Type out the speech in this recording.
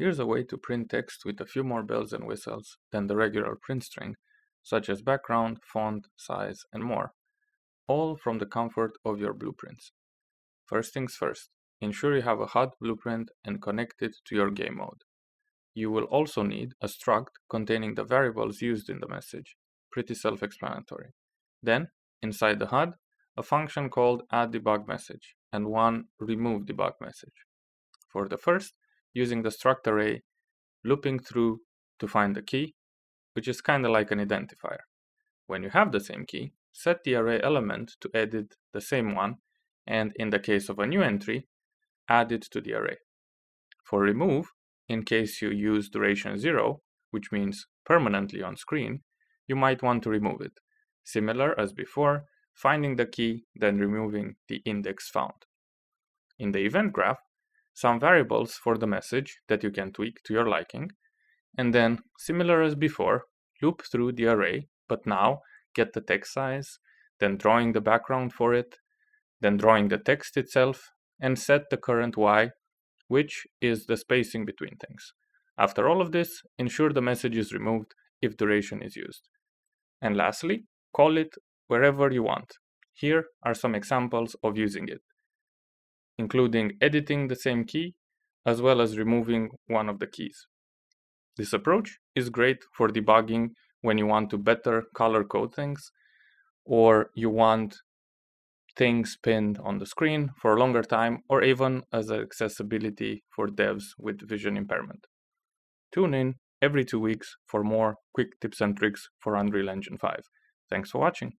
Here's a way to print text with a few more bells and whistles than the regular print string, such as background, font, size, and more, all from the comfort of your blueprints. First things first, ensure you have a HUD blueprint and connect it to your game mode. You will also need a struct containing the variables used in the message, pretty self-explanatory. Then, inside the HUD, a function called addDebugMessage and one removeDebugMessage. For the first, using the struct array, looping through to find the key, which is kind of like an identifier. When you have the same key, set the array element to edit the same one, and in the case of a new entry, add it to the array. For remove, in case you use duration 0, which means permanently on screen, you might want to remove it. Similar as before, finding the key, then removing the index found. In the event graph, some variables for the message that you can tweak to your liking, and then, similar as before, loop through the array, but now get the text size, then drawing the background for it, then drawing the text itself, and set the current y, which is the spacing between things. After all of this, ensure the message is removed if duration is used. And lastly, call it wherever you want. Here are some examples of using it, including editing the same key, as well as removing one of the keys. This approach is great for debugging when you want to better color code things, or you want things pinned on the screen for a longer time, or even as accessibility for devs with vision impairment. Tune in every 2 weeks for more quick tips and tricks for Unreal Engine 5. Thanks for watching.